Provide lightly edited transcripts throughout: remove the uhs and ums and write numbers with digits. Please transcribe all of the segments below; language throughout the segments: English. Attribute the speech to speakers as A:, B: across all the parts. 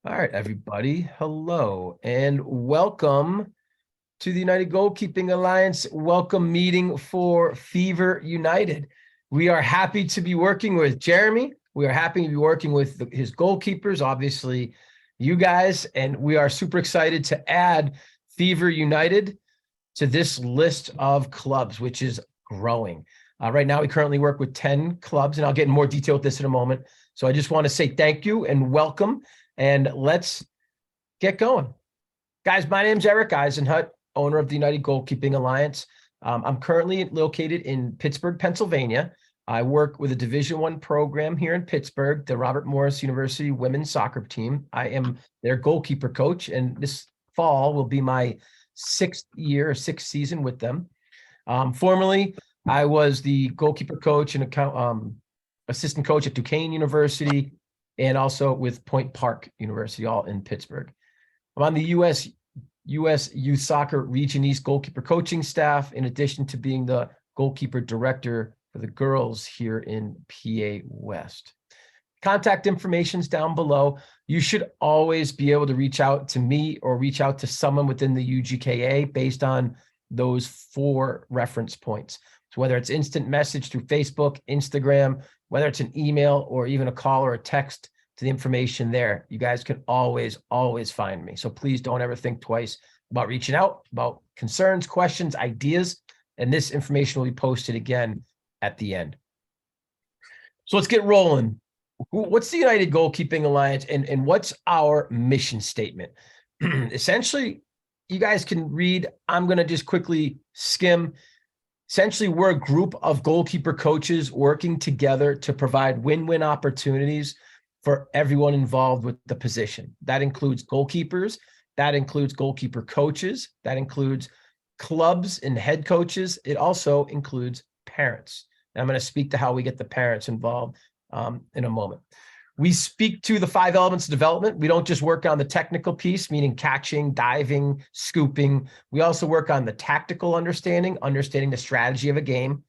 A: All right, everybody. Hello and welcome to the United Goalkeeping Alliance welcome meeting for Fever United. We are happy to be working with Jeremy. We are happy to be working with his goalkeepers, obviously you guys, and we are super excited to add Fever United to this list of clubs, which is growing. Right now, we currently work with 10 clubs, and I'll get in more detail with this in a moment. So I just want to say thank you and welcome. And let's get going. Guys, my name's Eric Eisenhut, owner of the United Goalkeeping Alliance. I'm currently located in Pittsburgh, Pennsylvania. I work with a Division I program here in Pittsburgh, the Robert Morris University women's soccer team. I am their goalkeeper coach, and this fall will be my sixth season with them. Formerly, I was the goalkeeper coach and assistant coach at Duquesne University, and also with Point Park University, all in Pittsburgh. I'm on the U.S. Youth Soccer Region East goalkeeper coaching staff, in addition to being the goalkeeper director for the girls here in PA West. Contact information's down below. You should always be able to reach out to me or reach out to someone within the UGKA based on those 4 reference points. So whether it's instant message through Facebook, Instagram, whether it's an email or even a call or a text to the information there, you guys can always find me. So please don't ever think twice about reaching out, about concerns, questions, ideas, and this information will be posted again at the end. So let's get rolling. What's the United Goalkeeping Alliance and what's our mission statement? Essentially, you guys can read. I'm going to just quickly skim. Essentially, we're a group of goalkeeper coaches working together to provide win-win opportunities for everyone involved with the position. That includes goalkeepers, that includes goalkeeper coaches, that includes clubs and head coaches. It also includes parents. And I'm going to speak to how we get the parents involved in a moment. We speak to the 5 elements of development. We don't just work on the technical piece, meaning catching, diving, scooping. We also work on the tactical understanding the strategy of a game.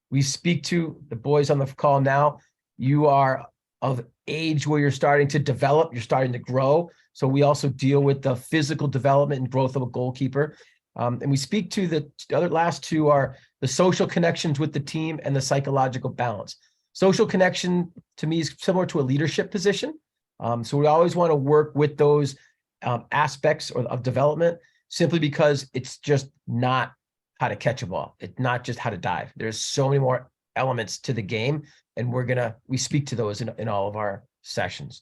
A: We speak to the boys on the call now. You are of age where you're starting to develop, you're starting to grow. So we also deal with the physical development and growth of a goalkeeper. And we speak to the other last 2 are the social connections with the team and the psychological balance. Social connection to me is similar to a leadership position. So we always want to work with those aspects of development, simply because it's just not how to catch a ball. It's not just how to dive. There's so many more elements to the game, and we speak to those in all of our sessions.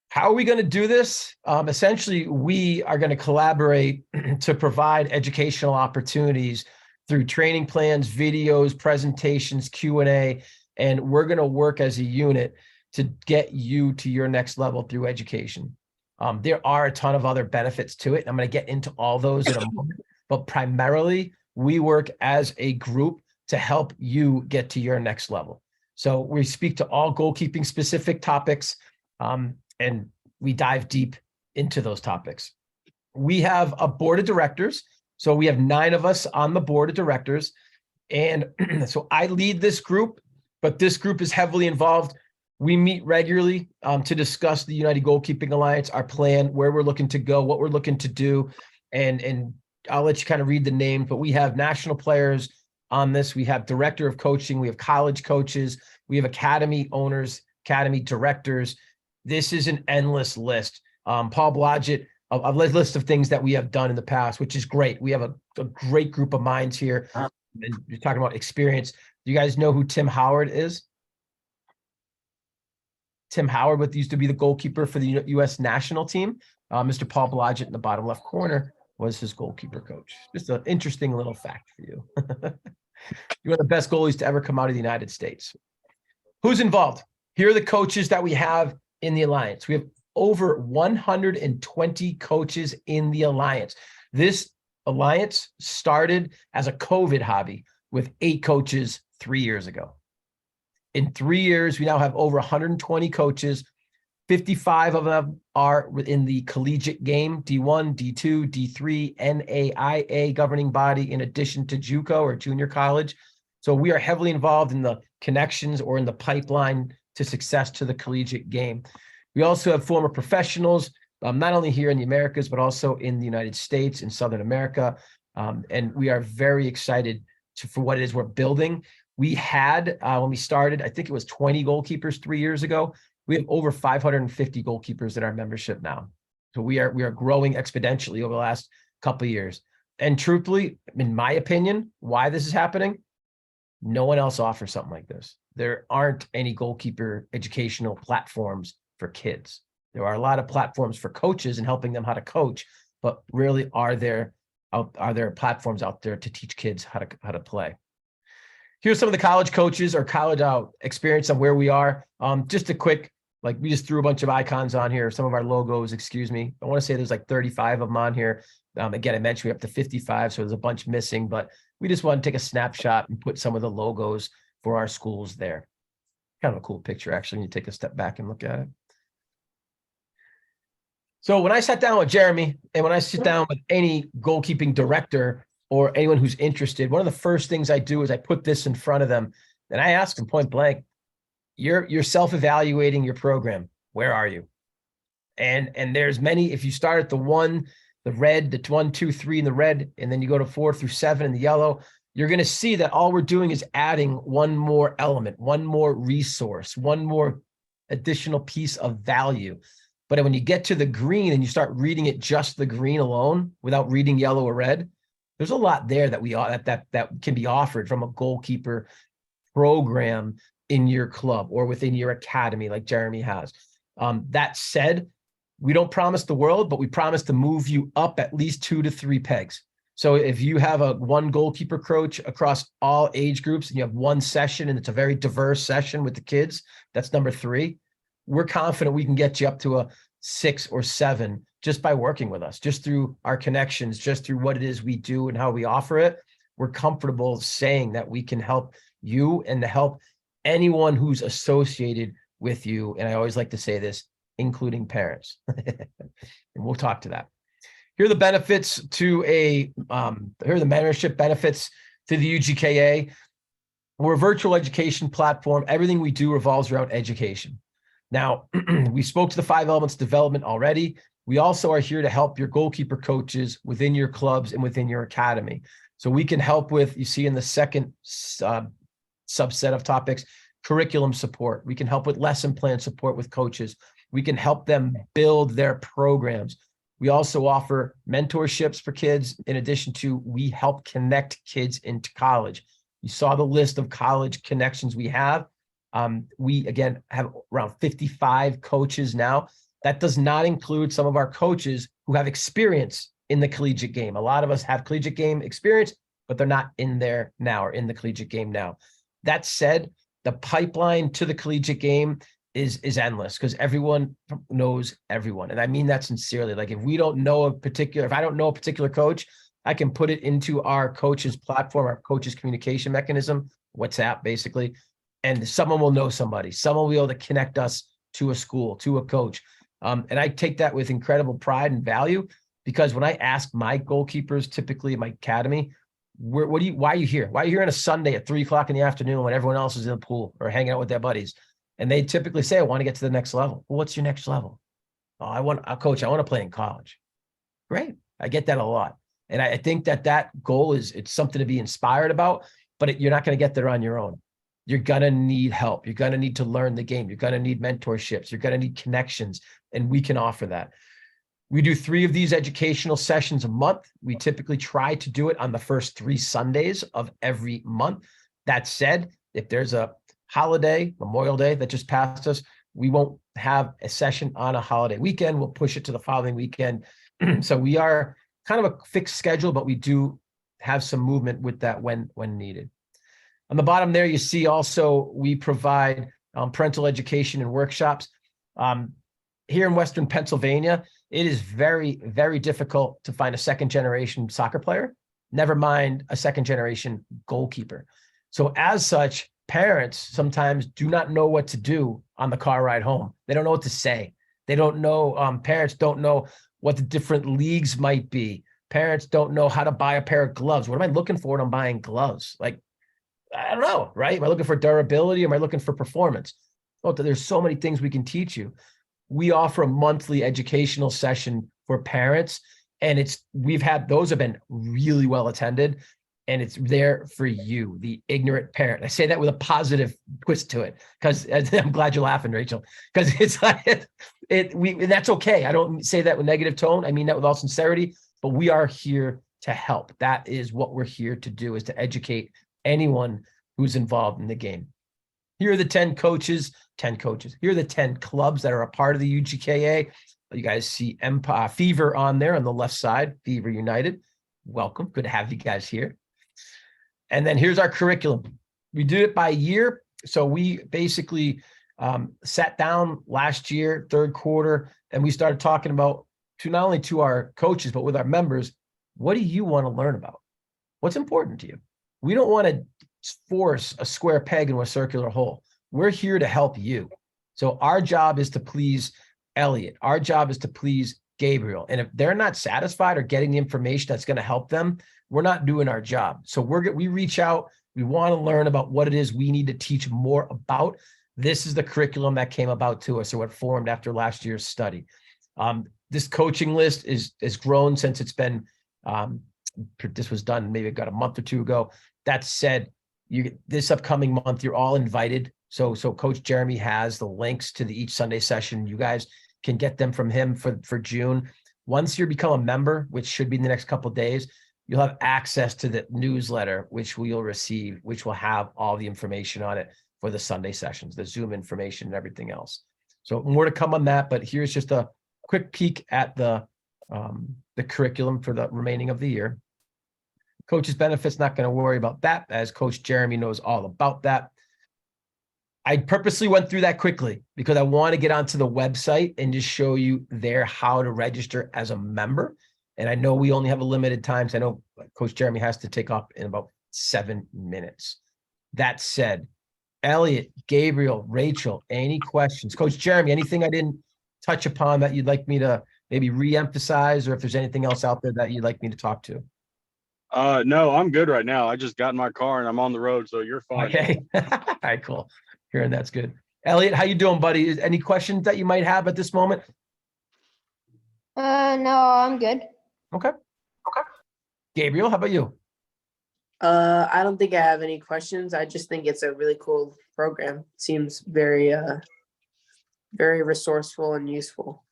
A: How are we going to do this? Essentially, we are going to collaborate to provide educational opportunities through training plans, videos, presentations, Q&A, and we're going to work as a unit to get you to your next level through education. There are a ton of other benefits to it. I'm going to get into all those in a moment, but primarily we work as a group to help you get to your next level. So we speak to all goalkeeping specific topics, and we dive deep into those topics. We have a board of directors. So we have 9 of us on the board of directors. And so I lead this group, but this group is heavily involved. We meet regularly to discuss the United Goalkeeping Alliance, our plan, where we're looking to go, what we're looking to do. And I'll let you kind of read the name, but we have national players on this. We have director of coaching. We have college coaches. We have academy owners, academy directors. This is an endless list. Paul Blodgett, a list of things that we have done in the past, which is great. We have a great group of minds here. And you're talking about experience. Do you guys know who Tim Howard is? Tim Howard used to be the goalkeeper for the U.S. national team. Mr. Paul Blodgett in the bottom left corner was his goalkeeper coach. Just an interesting little fact for you. You're one of the best goalies to ever come out of the United States. Who's involved? Here are the coaches that we have in the Alliance. We have over 120 coaches in the Alliance. This Alliance started as a COVID hobby with 8 coaches 3 years ago. In 3 years, we now have over 120 coaches. 55 of them are in the collegiate game, D1, D2, D3, NAIA governing body, in addition to JUCO or junior college. So we are heavily involved in the connections or in the pipeline to success to the collegiate game. We also have former professionals, not only here in the Americas, but also in the United States, in Southern America. And we are very excited for what it is we're building. We had, when we started, I think it was 20 goalkeepers 3 years ago. We have over 550 goalkeepers in our membership now. So we are growing exponentially over the last couple of years. And truthfully, in my opinion, why this is happening, no one else offers something like this. There aren't any goalkeeper educational platforms for kids. There are a lot of platforms for coaches and helping them how to coach, but rarely are there platforms out there to teach kids how to play. Here's some of the college coaches or college experience on where we are. Just a quick, we just threw a bunch of icons on here, some of our logos, excuse me. I want to say there's like 35 of them on here. Again, I mentioned we're up to 55, so there's a bunch missing, but we just want to take a snapshot and put some of the logos for our schools there. Kind of a cool picture, actually, when you take a step back and look at it. So when I sat down with Jeremy, and when I sit down with any goalkeeping director or anyone who's interested, one of the first things I do is I put this in front of them, and I ask them point blank, you're self-evaluating your program. Where are you? And there's many, if you start at the red, the 1, 2, 3 in the red, and then you go to 4 through 7 in the yellow, you're going to see that all we're doing is adding one more element, one more resource, one more additional piece of value. But when you get to the green and you start reading it just the green alone without reading yellow or red, there's a lot there that can be offered from a goalkeeper program in your club or within your academy like Jeremy has. That said, we don't promise the world, but we promise to move you up at least 2 to 3 pegs. So if you have one goalkeeper coach across all age groups and you have one session and it's a very diverse session with the kids, that's number 3. We're confident we can get you up to a 6 or 7 just by working with us, just through our connections, just through what it is we do and how we offer it. We're comfortable saying that we can help you and to help anyone who's associated with you. And I always like to say this, including parents. And we'll talk to that. Here are the benefits to here are the membership benefits to the UGKA. We're a virtual education platform. Everything we do revolves around education. Now, we spoke to the 5 elements of development already. We also are here to help your goalkeeper coaches within your clubs and within your academy. So we can help with, you see in the second subset of topics, curriculum support. We can help with lesson plan support with coaches. We can help them build their programs. We also offer mentorships for kids. In addition to, we help connect kids into college. You saw the list of college connections we have. We, again, have around 55 coaches now. That does not include some of our coaches who have experience in the collegiate game. A lot of us have collegiate game experience, but they're not in there now or in the collegiate game now. That said, the pipeline to the collegiate game is endless because everyone knows everyone. And I mean that sincerely. Like if I don't know a particular coach, I can put it into our coaches platform, our coaches communication mechanism, WhatsApp basically, and someone will know somebody. Someone will be able to connect us to a school, to a coach. And I take that with incredible pride and value because when I ask my goalkeepers, typically in my academy, why are you here? Why are you here on a Sunday at 3:00 in the afternoon when everyone else is in the pool or hanging out with their buddies? And they typically say, I want to get to the next level. Well, what's your next level? Oh, I want to play in college. Great. I get that a lot. And I think that goal it's something to be inspired about, but you're not going to get there on your own. You're going to need help. You're going to need to learn the game. You're going to need mentorships. You're going to need connections. And we can offer that. We do 3 of these educational sessions a month. We typically try to do it on the first 3 Sundays of every month. That said, if there's a holiday, Memorial Day that just passed us, we won't have a session on a holiday weekend. We'll push it to the following weekend. So we are kind of a fixed schedule, but we do have some movement with that when needed. On the bottom there, you see also we provide parental education and workshops. Here in Western Pennsylvania, it is very, very difficult to find a second-generation soccer player, never mind a second-generation goalkeeper. So as such, parents sometimes do not know what to do on the car ride home. They don't know what to say. They don't know, parents don't know what the different leagues might be. Parents don't know how to buy a pair of gloves. What am I looking for when I'm buying gloves? Like, I don't know, right? Am I looking for durability? Or am I looking for performance? Oh, there's so many things we can teach you. we offer a monthly educational session for parents, and those have been really well attended, and it's there for you, the ignorant parent. I say that with a positive twist to it, because I'm glad you're laughing, Rachel, because it's like and that's okay. I don't say that with negative tone. I mean that with all sincerity, but we are here to help. That is what we're here to do, is to educate anyone who's involved in the game. Here are the 10 coaches. Here are the 10 clubs that are a part of the UGKA. You guys see Fever on there on the left side, Fever United. Welcome. Good to have you guys here. And then here's our curriculum. We do it by year. So we basically sat down last year, third quarter, and we started talking about, not only to our coaches, but with our members, what do you want to learn about? What's important to you? We don't want to force a square peg into a circular hole. We're here to help you. So our job is to please Elliot. Our job is to please Gabriel. And if they're not satisfied or getting the information that's going to help them, we're not doing our job. So we reach out. We want to learn about what it is we need to teach more about. This is the curriculum that came about to us, or what formed after last year's study. This coaching list is grown since it's been, this was done maybe a month or two ago. That said, this upcoming month, you're all invited. So Coach Jeremy has the links to each Sunday session. You guys can get them from him for June. Once you become a member, which should be in the next couple of days, you'll have access to the newsletter, which we'll receive, which will have all the information on it for the Sunday sessions, the Zoom information and everything else. So more to come on that, but here's just a quick peek at the curriculum for the remaining of the year. Coaches benefits, not going to worry about that, as Coach Jeremy knows all about that. I purposely went through that quickly because I want to get onto the website and just show you there how to register as a member. And I know we only have a limited time, so I know Coach Jeremy has to take off in about 7 minutes. That said, Elliot, Gabriel, Rachel, any questions? Coach Jeremy, anything I didn't touch upon that you'd like me to maybe re-emphasize, or if there's anything else out there that you'd like me to talk to?
B: No, I'm good right now. I just got in my car and I'm on the road, so you're fine.
A: Okay. All right, cool. Hearing that's good. Elliot, how you doing, buddy? Any questions that you might have at this moment?
C: No, I'm good.
A: Okay. Gabriel, how about you?
D: I don't think I have any questions. I just think it's a really cool program. Seems very resourceful and useful.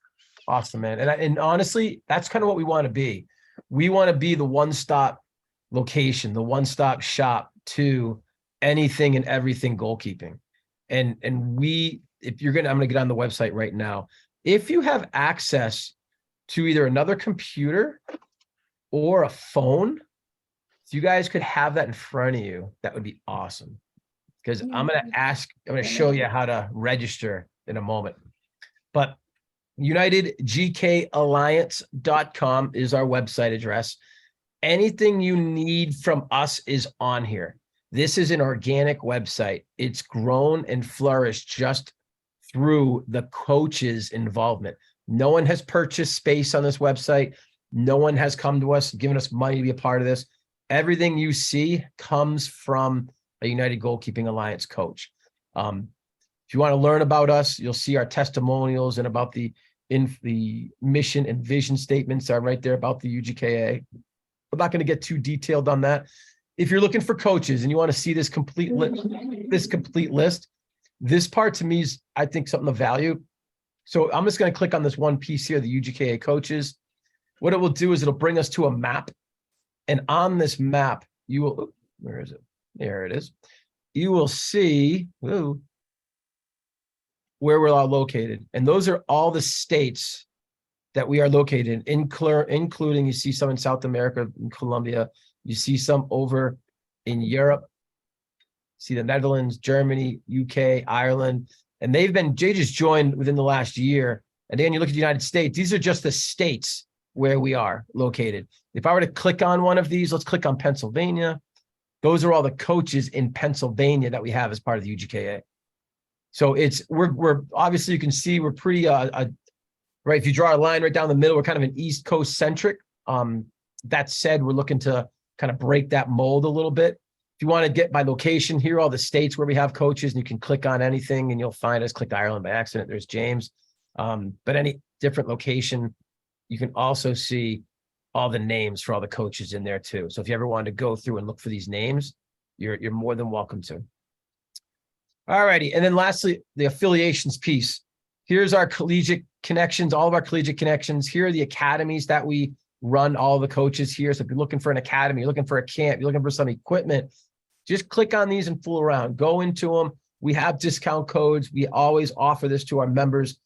A: Awesome, man. And honestly, that's kind of what we want to be. We want to be the one-stop location, the one-stop shop to anything and everything goalkeeping. And if you're I'm going to get on the website right now. If you have access to either another computer or a phone, if you guys could have that in front of you, that would be awesome. Because I'm going to show you how to register in a moment. But UnitedGKAlliance.com is our website address. Anything you need from us is on here. This is an organic website. It's grown and flourished just through the coaches' involvement. No one has purchased space on this website. No one has come to us, given us money to be a part of this. Everything you see comes from a United Goalkeeping Alliance coach. If you want to learn about us, you'll see our testimonials and about the mission and vision statements are right there about the UGKA. I'm not going to get too detailed on that. If you're looking for coaches and you want to see this complete list, this part to me is, I think, something of value. So I'm just going to click on this one piece here, the UGKA coaches. What it will do is it'll bring us to a map. And on this map, you will, where is it? There it is. You will see where we're all located. And those are all the states that we are located in, including, you see some in South America, in Colombia. You see some over in Europe. See the Netherlands, Germany, UK, Ireland. And they just joined within the last year. And then you look at the United States, these are just the states where we are located. If I were to click on one of these, let's click on Pennsylvania. Those are all the coaches in Pennsylvania that we have as part of the UGKA. So we're obviously, you can see we're pretty, right? If you draw a line right down the middle, we're kind of an East Coast centric. That said, we're looking to kind of break that mold a little bit. If you want to get by location, here are all the states where we have coaches, and you can click on anything and you'll find us. Click Ireland by accident. There's James. But any different location, you can also see all the names for all the coaches in there too. So if you ever wanted to go through and look for these names, you're more than welcome to. All righty. And then lastly, the affiliations piece. Here's our collegiate connections, all of our collegiate connections. Here are the academies that we run, all the coaches here. So if you're looking for an academy, you're looking for a camp, you're looking for some equipment, just click on these and fool around. Go into them. We have discount codes. We always offer this to our members.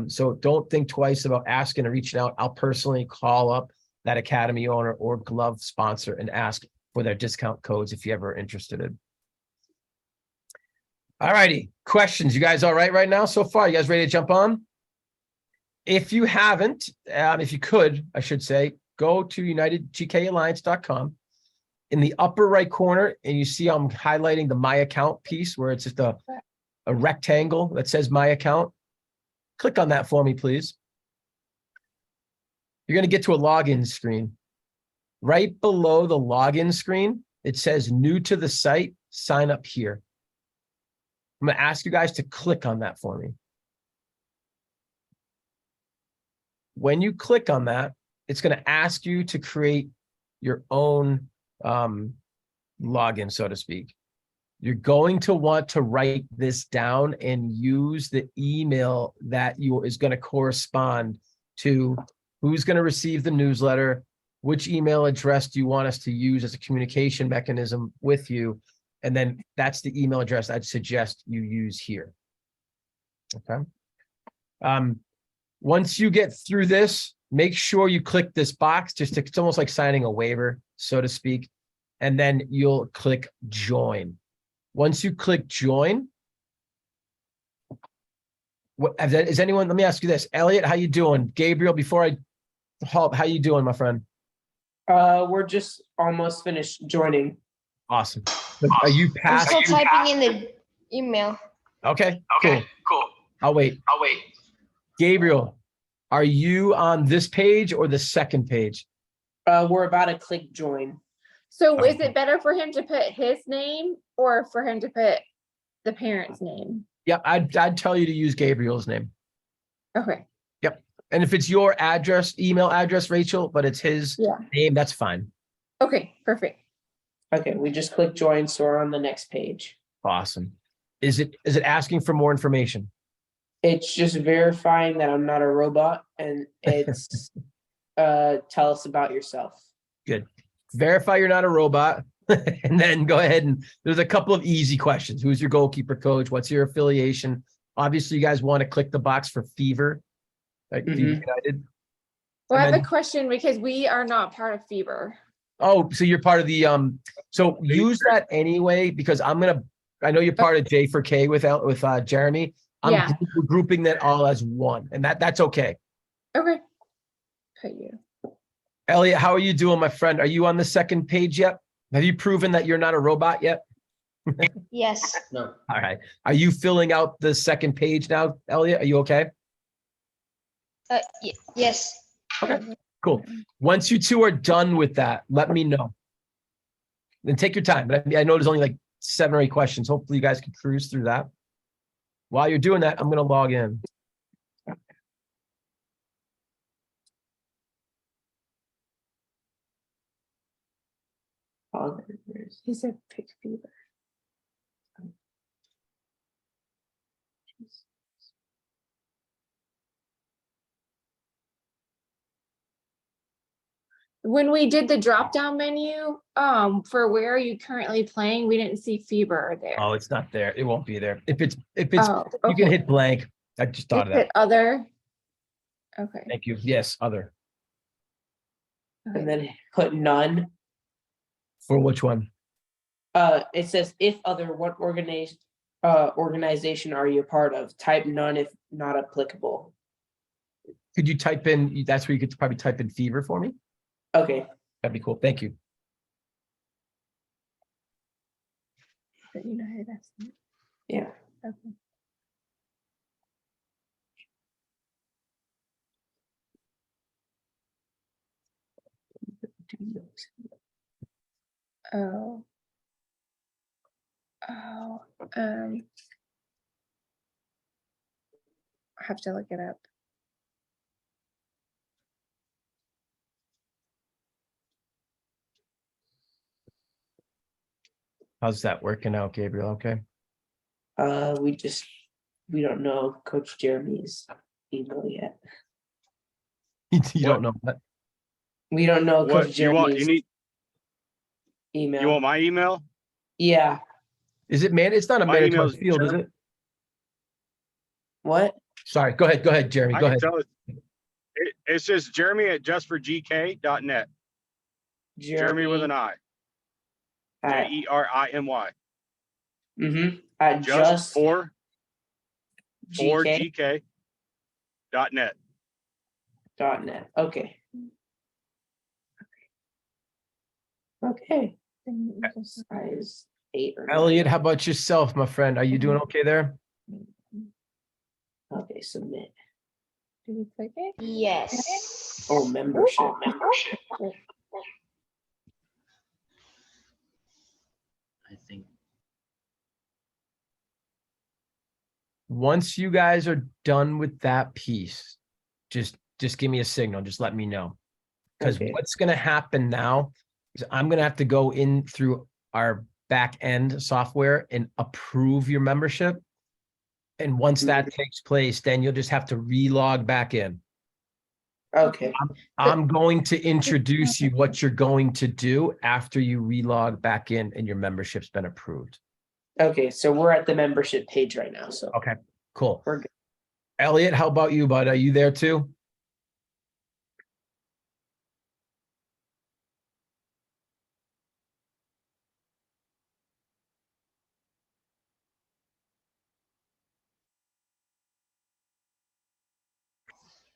A: So don't think twice about asking or reaching out. I'll personally call up that academy owner or glove sponsor and ask for their discount codes if you're ever interested in. All righty, questions. You guys all right now so far? You guys ready to jump on? If you haven't, if you could, I should say, go to unitedgkalliance.com. In the upper right corner, and you see I'm highlighting the My Account piece where it's just a rectangle that says My Account. Click on that for me, please. You're going to get to a login screen. Right below the login screen, it says new to the site, sign up here. I'm going to ask you guys to click on that for me. When you click on that, it's going to ask you to create your own login, so to speak. You're going to want to write this down and use the email that is going to correspond to who's going to receive the newsletter, which email address do you want us to use as a communication mechanism with you, and then that's the email address I'd suggest you use here. Okay. Once you get through this, make sure you click this box. It's almost like signing a waiver, so to speak, and then you'll click join. Once you click join, is anyone? Let me ask you this, Elliot. How you doing? Gabriel, before I halt, how you doing, my friend?
D: We're just almost finished joining.
A: Awesome. Are you
C: I'm
A: past?
C: still typing in the email.
A: Okay, cool. I'll wait. Gabriel, are you on this page or the second page?
D: We're about to click join.
E: So is it better for him to put his name or for him to put the parent's name?
A: Yep, I'd tell you to use Gabriel's name.
E: Okay.
A: Yep. And if it's your address, email address, Rachel, but it's his name, that's fine.
E: Okay, perfect.
D: Okay, we just clicked join, so we're on the next page.
A: Awesome. Is it asking for more information?
D: It's just verifying that I'm not a robot, and it's tell us about yourself.
A: Good. Verify you're not a robot. And then go ahead and there's a couple of easy questions. Who's your goalkeeper coach? What's your affiliation? Obviously, you guys want to click the box for Fever, like Fever United.
E: Well,
A: And
E: I have
A: then-
E: a question because we are not part of Fever.
A: Oh, so you're part of the so use that anyway, because I know you're part of J for K with Jeremy. I'm
E: Yeah.
A: grouping that all as one, and that's okay.
E: Okay. Put you.
A: Elliot, how are you doing, my friend? Are you on the second page yet? Have you proven that you're not a robot yet?
C: Yes.
D: No.
A: All right. Are you filling out the second page now, Elliot? Are you okay?
C: Yes.
A: Okay, cool. Once you two are done with that, let me know. Then take your time. But I know there's only like 7 or 8 questions. Hopefully you guys can cruise through that. While you're doing that, I'm going to log in.
E: He said pick Fever. When we did the drop down menu, for where are you currently playing, we didn't see Fever there.
A: Oh, it's not there. It won't be there. If it's
E: Oh,
A: you can
E: okay.
A: hit blank. I just thought of
E: Is
A: that.
E: it other? Okay.
A: Thank you. Yes, other.
D: And then put none.
A: For which one?
D: It says if other, what organization are you a part of? Type none if not applicable.
A: Could you type in, that's where you could probably type in Fever for me?
D: Okay.
A: That'd be cool. Thank you.
E: But you know how that's
D: Yeah.
E: okay. Oh. Oh. I have to look it up.
A: How's that working out, Gabriel? Okay.
D: We don't know Coach Jeremy's email yet.
A: You don't know what?
D: We don't know Coach
B: What you want?
D: Jeremy's email.
B: You want my email?
D: Yeah.
A: Is it man? It's not a
B: My
A: mandatory
B: email's
A: field, is it?
D: What?
A: Sorry. Go ahead, Jeremy.
B: I
A: Go
B: can
A: ahead.
B: tell it's just Jeremy at justforgk.net. Jeremy with an I.
D: at,
B: Jerimy.
D: at
B: Just for
D: GK
B: GK.net.
D: .net. Okay. Okay. Size 8 or 9.
A: Elliot, how about yourself, my friend? Are you doing okay there?
D: Okay, submit.
E: Did you click it?
C: Yes.
D: Oh, membership.
F: I think
A: Once you guys are done with that piece, just give me a signal. Just let me know. Because
D: Okay.
A: what's going to happen now is I'm going to have to go in through our back end software and approve your membership. And once that takes place, then you'll just have to relog back in.
D: Okay.
A: I'm going to introduce you what you're going to do after you relog back in and your membership's been approved.
D: Okay. So we're at the membership page right now. So
A: Okay, cool.
D: we're good.
A: Elliot, how about you, bud? Are you there too?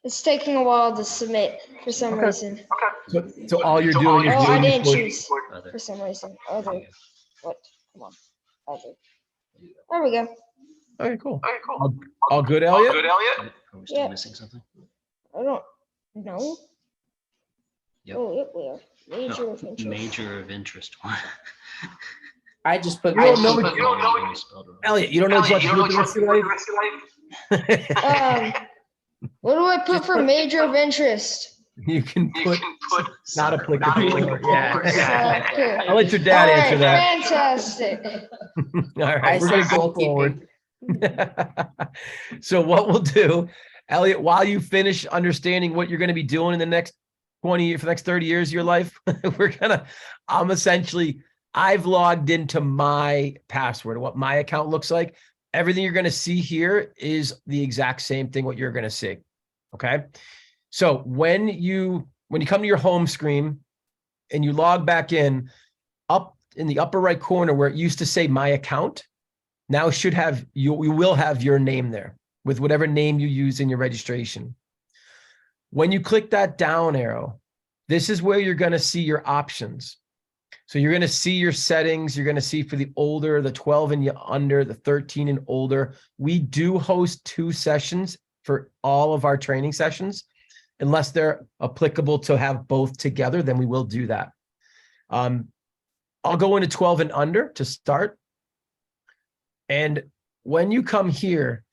C: It's taking a while to submit for some
A: Okay.
C: reason.
A: So all you're doing is
C: Oh, I
A: waiting
C: didn't
A: for-
C: choose
F: other.
C: for some reason. Other. What? Come on. Other. There we go.
A: Okay, cool. All good, Elliot?
F: Are we still
C: Yeah.
F: missing something?
C: I don't know.
F: Yep.
C: Oh, yep, we are. Major
F: No,
C: of interest.
F: Major of interest.
D: I just put.
A: You don't know
F: I
A: what-
F: you spelled it wrong.
A: Elliot, you don't know what you want to do with your life?
C: What do I put for major of interest?
A: You can put not applicable. Yeah.
C: Soccer.
A: I'll let your dad
C: All
A: answer
C: right,
A: that.
C: fantastic.
A: All
D: I
A: right, we're
D: said
A: gonna go forward.
D: goalkeeping.
A: So what we'll do, Elliot, while you finish understanding what you're going to be doing in the next 20 for the next 30 years of your life, I've logged into my password, what my account looks like. Everything you're going to see here is the exact same thing, what you're going to see. Okay. So when you come to your home screen and you log back in, up in the upper right corner where it used to say my account, now should have you will have your name there with whatever name you use in your registration. When you click that down arrow, this is where you're going to see your options. So you're going to see your settings. You're going to see for the older, the 12 and under, the 13 and older. We do host 2 sessions for all of our training sessions. Unless they're applicable to have both together, then we will do that. I'll go into 12 and under to start. And when you come here,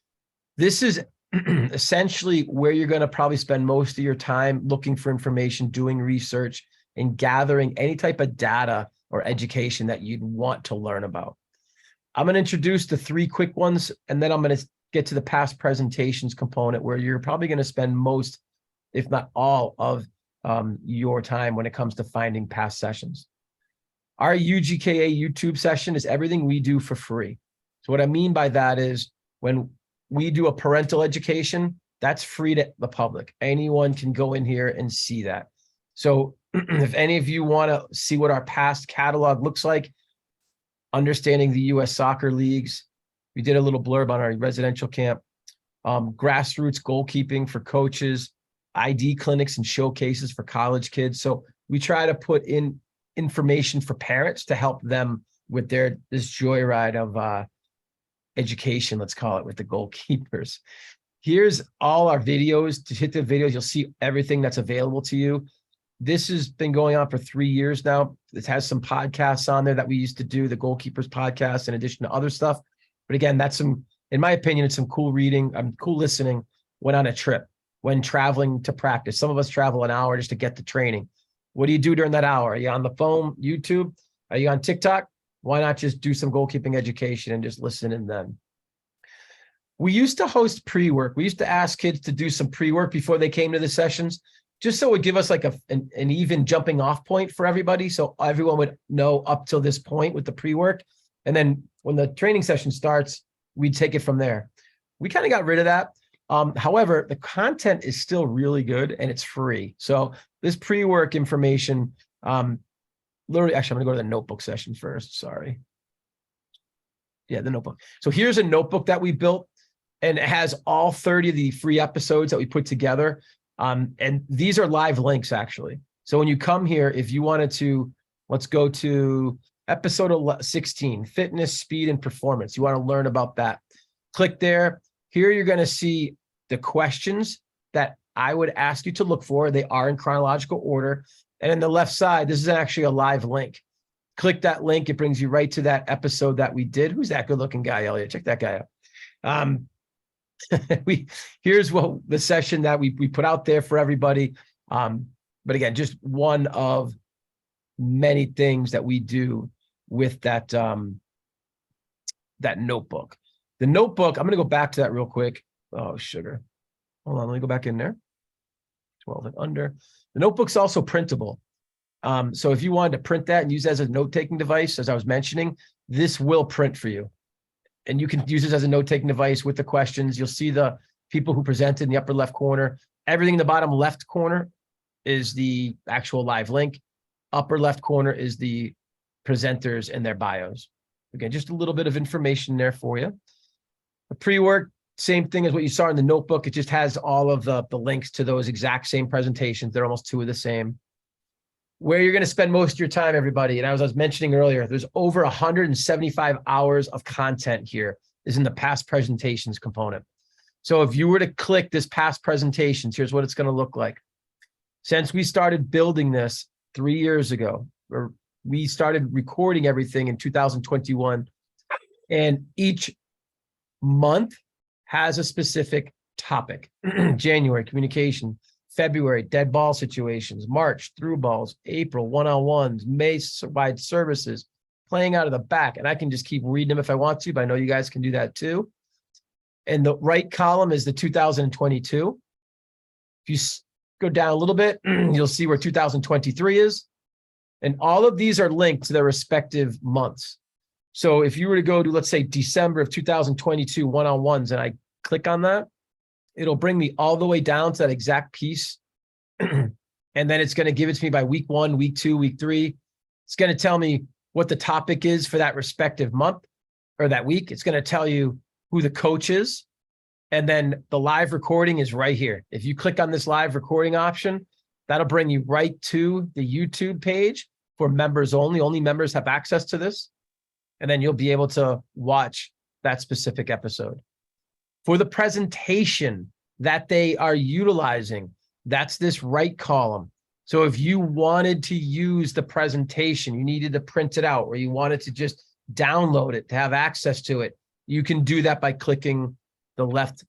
A: this is essentially where you're going to probably spend most of your time looking for information, doing research, and gathering any type of data or education that you'd want to learn about. I'm going to introduce the 3 quick ones, and then I'm going to get to the past presentations component where you're probably going to spend most, if not all, of your time when it comes to finding past sessions. Our UGKA YouTube session is everything we do for free. So what I mean by that is when we do a parental education, that's free to the public. Anyone can go in here and see that. So if any of you want to see what our past catalog looks like, understanding the US soccer leagues, we did a little blurb on our residential camp, grassroots goalkeeping for coaches, ID clinics and showcases for college kids. So we try to put in information for parents to help them with this joyride of education, let's call it, with the goalkeepers. Here's all our videos. To hit the videos, you'll see everything that's available to you. This has been going on for 3 years now. It has some podcasts on there that we used to do, the Goalkeepers podcast, in addition to other stuff. But again, that's in my opinion, it's some cool reading, cool listening when on a trip, when traveling to practice. Some of us travel an hour just to get the training. What do you do during that hour? Are you on the phone, YouTube? Are you on TikTok? Why not just do some goalkeeping education and just listen and then? We used to host pre-work. We used to ask kids to do some pre-work before they came to the sessions, just so it would give us like an even jumping off point for everybody. So everyone would know up till this point with the pre-work. And then when the training session starts, we'd take it from there. We kind of got rid of that. However, the content is still really good and it's free. So this pre-work information, literally, actually, I'm gonna go to the notebook session first, sorry. Yeah, the notebook. So here's a notebook that we built, and it has all 30 of the free episodes that we put together. And these are live links, actually. So when you come here, if you wanted to, let's go to episode 16, fitness, speed, and performance. You want to learn about that. Click there. Here you're going to see the questions that I would ask you to look for. They are in chronological order. And on the left side, this is actually a live link. Click that link. It brings you right to that episode that we did. Who's that good-looking guy, Elliot? Check that guy out. Here's what the session that we put out there for everybody. But again, just one of many things that we do with that that notebook. The notebook, I'm going to go back to that real quick. Oh, sugar. Hold on, let me go back in there. 12 and under. The notebook's also printable. So if you wanted to print that and use it as a note-taking device, as I was mentioning, this will print for you. And you can use this as a note-taking device with the questions. You'll see the people who presented in the upper left corner. Everything in the bottom left corner is the actual live link. Upper left corner is the presenters and their bios. Again, just a little bit of information there for you. The pre-work, same thing as what you saw in the notebook. It just has all of the links to those exact same presentations. They're almost two of the same. Where you're going to spend most of your time, everybody, and as I was mentioning earlier, there's over 175 hours of content here is in the past presentations component. So if you were to click this past presentations, here's what it's going to look like. Since we started building this 3 years ago, or we started recording everything in 2021, and each month has a specific topic. January, communication. February, dead ball situations. March, through balls. April, one-on-ones. May, wide services. Playing out of the back. And I can just keep reading them if I want to, but I know you guys can do that too. And the right column is the 2022. If you go down a little bit, you'll see where 2023 is. And all of these are linked to their respective months. So if you were to go to, let's say, December of 2022 one-on-ones, and I click on that, it'll bring me all the way down to that exact piece. And then it's going to give it to me by week 1, week 2, week 3. It's going to tell me what the topic is for that respective month or that week. It's going to tell you who the coach is. And then the live recording is right here. If you click on this live recording option, that'll bring you right to the YouTube page for members only. Only members have access to this. And then you'll be able to watch that specific episode. For the presentation that they are utilizing, that's this right column. So if you wanted to use the presentation, you needed to print it out, or you wanted to just download it to have access to it, you can do that by clicking the left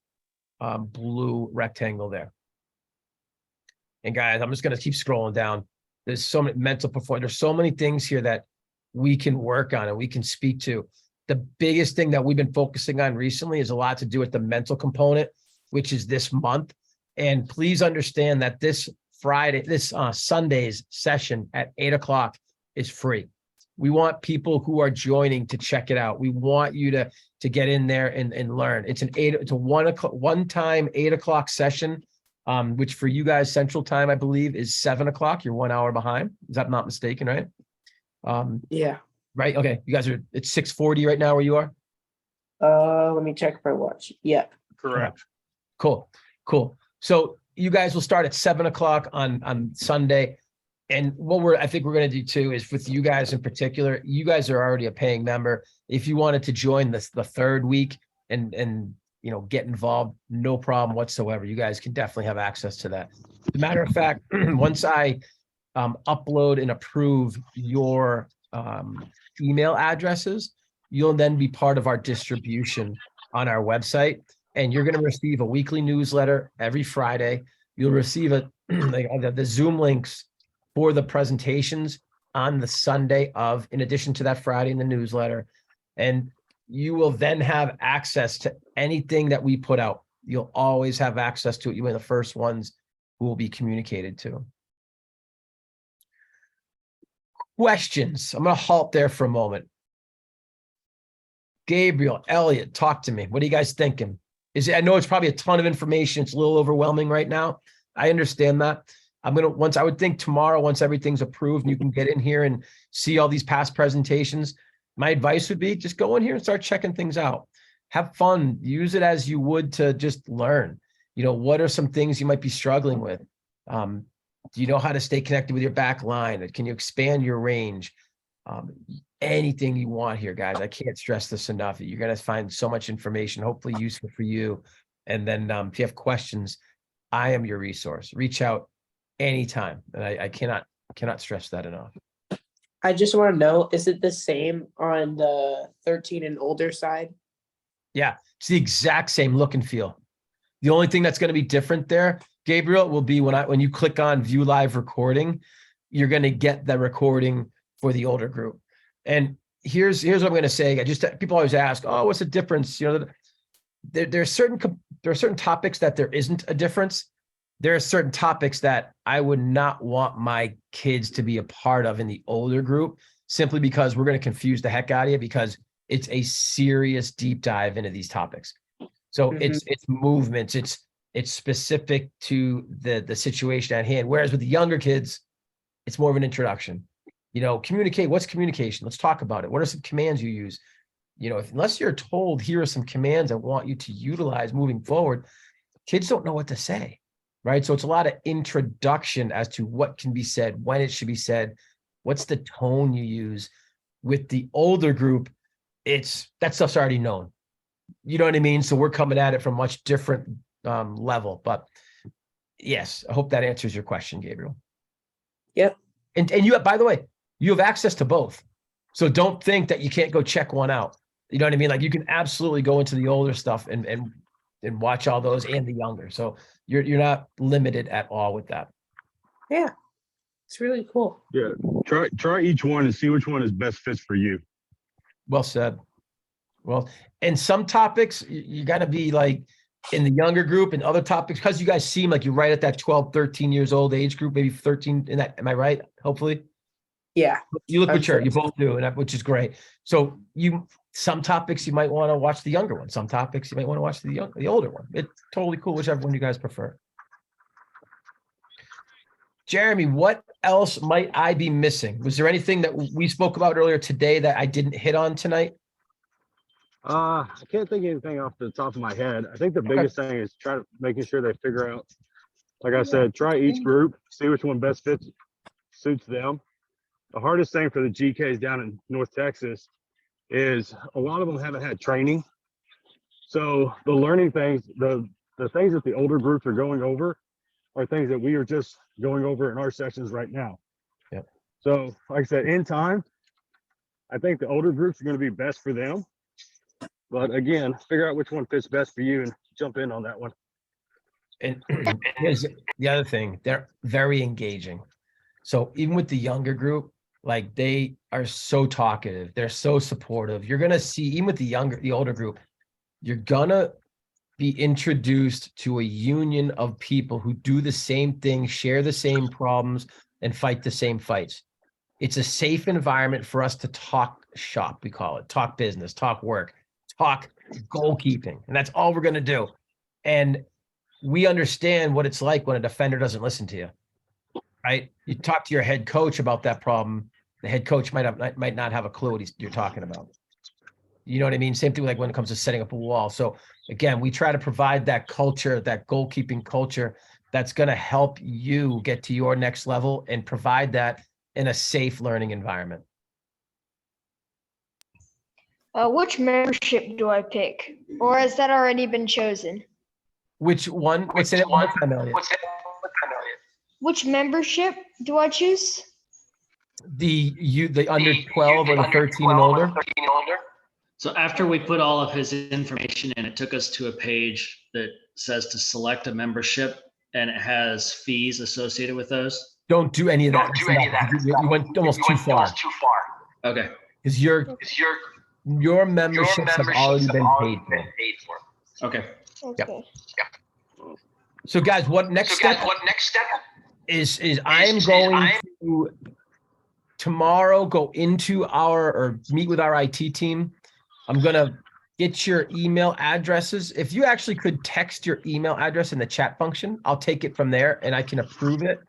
A: blue rectangle there. And guys, I'm just going to keep scrolling down. There's so many mental performance. There's so many things here that we can work on and we can speak to. The biggest thing that we've been focusing on recently is a lot to do with the mental component, which is this month. And please understand that this Sunday's session at 8 o'clock is free. We want people who are joining to check it out. We want you to get in there and learn. It's a one-time 8 o'clock session, which for you guys Central Time, I believe, is 7 o'clock. You're 1 hour behind. Is that not mistaken, right?
D: Yeah.
A: Right. Okay. You guys it's 6:40 right now where you are.
D: Let me check my watch. Yeah.
B: Correct.
A: Cool. So you guys will start at 7 o'clock on Sunday. And what I think we're going to do too is with you guys in particular, you guys are already a paying member. If you wanted to join the third week and get involved, no problem whatsoever. You guys can definitely have access to that. As a matter of fact, once I upload and approve your email addresses, you'll then be part of our distribution on our website, and you're going to receive a weekly newsletter every Friday. You'll receive the Zoom links for the presentations on the Sunday of, in addition to that Friday in the newsletter. And you will then have access to anything that we put out. You'll always have access to it. You're the first ones who will be communicated to. Questions. I'm going to halt there for a moment. Gabriel, Elliot, talk to me. What are you guys thinking? I know it's probably a ton of information. It's a little overwhelming right now. I understand that. I would think tomorrow, once everything's approved and you can get in here and see all these past presentations, my advice would be just go in here and start checking things out. Have fun. Use it as you would to just learn. What are some things you might be struggling with? Do you know how to stay connected with your back line? Can you expand your range? Anything you want here, guys. I can't stress this enough. You're going to find so much information, hopefully useful for you. And then if you have questions, I am your resource. Reach out anytime. And I cannot stress that enough.
D: I just want to know, is it the same on the 13 and older side?
A: Yeah, it's the exact same look and feel. The only thing that's going to be different there, Gabriel, will be when you click on view live recording, you're going to get the recording for the older group. And here's what I'm going to say. People always ask, oh, what's the difference? There are certain topics that there isn't a difference. There are certain topics that I would not want my kids to be a part of in the older group, simply because we're going to confuse the heck out of you, because it's a serious deep dive into these topics. So it's movements, it's specific to the situation at hand. Whereas with the younger kids, it's more of an introduction. Communicate. What's communication? Let's talk about it. What are some commands you use? Unless you're told, here are some commands I want you to utilize moving forward, kids don't know what to say, right? So it's a lot of introduction as to what can be said, when it should be said, what's the tone you use. With the older group, that stuff's already known. You know what I mean? So we're coming at it from a much different level. But yes, I hope that answers your question, Gabriel.
D: Yep.
A: And you, by the way, you have access to both. So don't think that you can't go check one out. You know what I mean? Like, you can absolutely go into the older stuff and watch all those, and the younger. So you're not limited at all with that.
D: Yeah. It's really cool.
B: Yeah. Try each one and see which one is best fits for you.
A: Well said. Well, and some topics you got to be like in the younger group, and other topics, because you guys seem like you're right at that 12, 13 years old age group, maybe 13 in that. Am I right? Hopefully.
D: Yeah.
A: You look mature. You both do, and which is great. So some topics you might want to watch the younger one. Some topics you might want to watch the older one. It's totally cool, whichever one you guys prefer. Jeremy, what else might I be missing? Was there anything that we spoke about earlier today that I didn't hit on tonight?
B: I can't think of anything off the top of my head. I think the biggest thing is making sure they figure out, like I said, try each group, see which one best suits them. The hardest thing for the GKs down in North Texas is a lot of them haven't had training. So the learning things, the things that the older groups are going over are things that we are just going over in our sessions right now.
A: Yep.
B: So like I said, in time, I think the older groups are going to be best for them. But again, figure out which one fits best for you and jump in on that one.
A: And here's the other thing. They're very engaging. So even with the younger group, like, they are so talkative. They're so supportive. You're going to see, even with the older group, you're going to be introduced to a union of people who do the same thing, share the same problems, and fight the same fights. It's a safe environment for us to talk shop, we call it. Talk business, talk work, talk goalkeeping. And that's all we're going to do. And we understand what it's like when a defender doesn't listen to you, right? You talk to your head coach about that problem. The head coach might not have a clue what you're talking about. You know what I mean? Same thing like when it comes to setting up a wall. So again, we try to provide that culture, that goalkeeping culture, that's going to help you get to your next level and provide that in a safe learning environment.
G: Which membership do I pick, or has that already been chosen?
A: Which one? What's it? One more time, Elliot.
G: Which membership do I choose?
A: The under 12 or the 13 and older?
F: So after we put all of his information in, it took us to a page that says to select a membership, and it has fees associated with those.
A: Don't do any of that. You went almost too far
F: Okay.
A: because your memberships have already been paid for.
F: Okay.
G: Okay.
A: So guys, what next step is I am going to tomorrow go into or meet with our IT team. I'm gonna get your email addresses. If you actually could text your email address in the chat function, I'll take it from there and I can approve it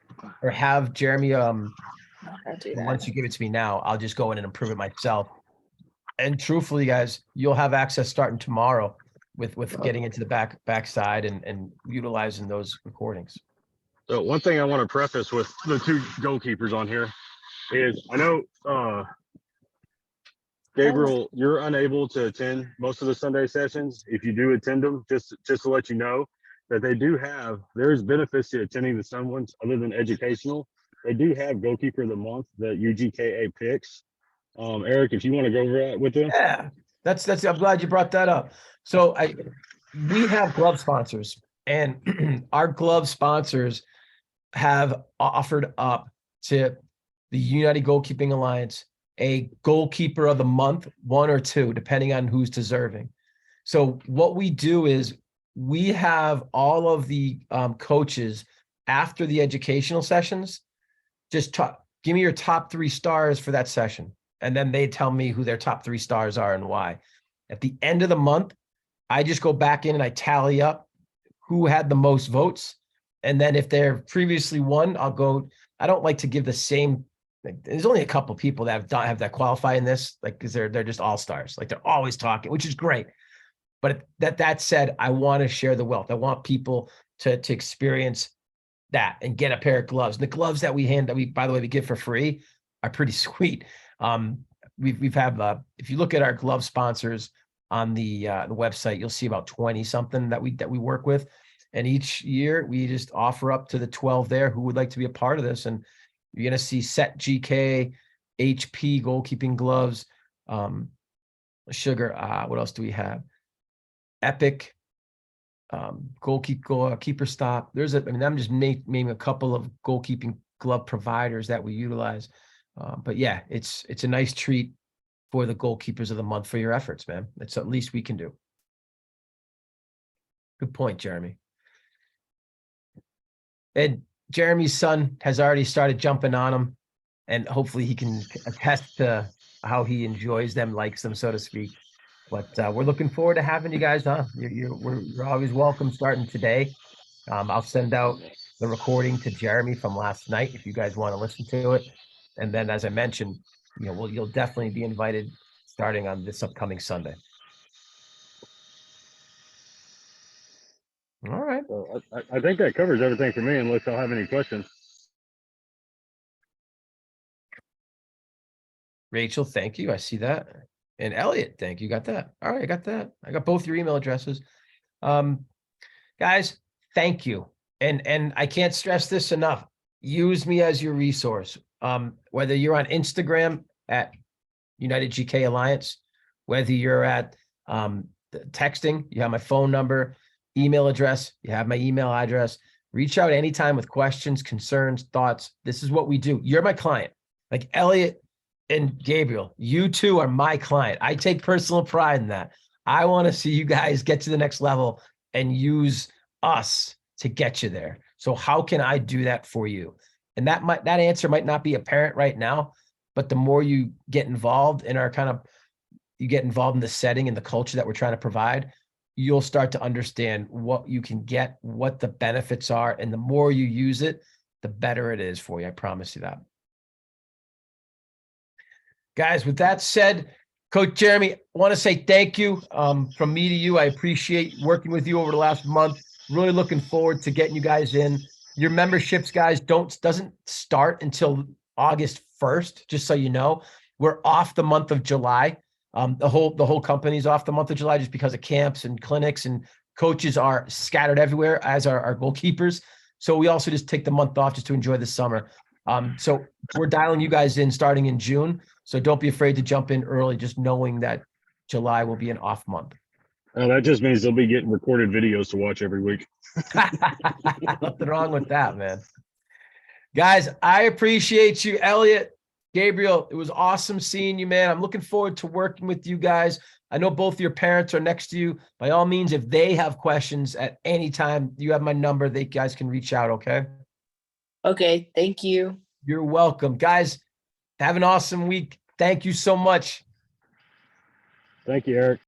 A: or have Jeremy
D: I'll do that.
A: once you give it to me now, I'll just go in and approve it myself. And truthfully, guys, you'll have access starting tomorrow with getting into the backside and utilizing those recordings.
B: So one thing I want to preface with the two goalkeepers on here is I know Gabriel, you're unable to attend most of the Sunday sessions. If you do attend them, just to let you know that there's benefits to attending the Sun ones other than educational. They do have goalkeeper of the month that UGKA picks. Eric, if you want to go over that with them.
A: Yeah, that's I'm glad you brought that up. So we have glove sponsors and our glove sponsors have offered up to the United Goalkeeping Alliance a goalkeeper of the month, 1 or 2, depending on who's deserving. So what we do is we have all of the coaches after the educational sessions, just give me your top 3 stars for that session. And then they tell me who their top 3 stars are and why. At the end of the month, I just go back in and I tally up who had the most votes. And then if they're previously won, I'll go, I don't like to give the same, there's only a couple people that have that qualify in this, like, because they're just all stars. Like they're always talking, which is great. But that said, I want to share the wealth. I want people to experience that and get a pair of gloves. And the gloves that by the way, we give for free are pretty sweet. We've had if you look at our glove sponsors on the website, you'll see about 20 something that we work with. And each year we just offer up to the 12 there who would like to be a part of this. And you're going to see Set GK, HP goalkeeping gloves, Sugar. What else do we have? Epic, goalkeeper stop. I'm just naming a couple of goalkeeping glove providers that we utilize. But yeah, it's a nice treat for the goalkeepers of the month for your efforts, man. It's at least we can do. Good point, Jeremy. And Jeremy's son has already started jumping on them, and hopefully he can attest to how he enjoys them, likes them, so to speak. But we're looking forward to having you guys on. You're always welcome starting today. I'll send out the recording to Jeremy from last night if you guys want to listen to it. And then, as I mentioned, you'll definitely be invited starting on this upcoming Sunday. All right.
B: So I think that covers everything for me, unless y'all have any questions.
A: Rachel, thank you. I see that. And Elliot, thank you. Got that. All right, I got that. I got both your email addresses. Guys, thank you. And I can't stress this enough. Use me as your resource. Whether you're on Instagram at United GK Alliance, whether you're at texting, you have my phone number, email address, you have my email address. Reach out anytime with questions, concerns, thoughts. This is what we do. You're my client. Like Elliot and Gabriel, you two are my client. I take personal pride in that. I want to see you guys get to the next level and use us to get you there. So how can I do that for you? And that answer might not be apparent right now, but the more you get involved in you get involved in the setting and the culture that we're trying to provide, you'll start to understand what you can get, what the benefits are. And the more you use it, the better it is for you. I promise you that. Guys, with that said, Coach Jeremy, I want to say thank you from me to you. I appreciate working with you over the last month. Really looking forward to getting you guys in. Your memberships, guys, doesn't start until August 1st, just so you know. We're off the month of July. The whole company's off the month of July just because of camps and clinics, and coaches are scattered everywhere, as are our goalkeepers. So we also just take the month off just to enjoy the summer. So we're dialing you guys in starting in June. So don't be afraid to jump in early, just knowing that July will be an off month.
B: That just means they'll be getting recorded videos to watch every week.
A: Nothing wrong with that, man. Guys, I appreciate you, Elliot, Gabriel. It was awesome seeing you, man. I'm looking forward to working with you guys. I know both of your parents are next to you. By all means, if they have questions at any time, you have my number. They guys can reach out, okay?
D: Okay, thank you.
A: You're welcome. Guys, have an awesome week. Thank you so much.
B: Thank you, Eric.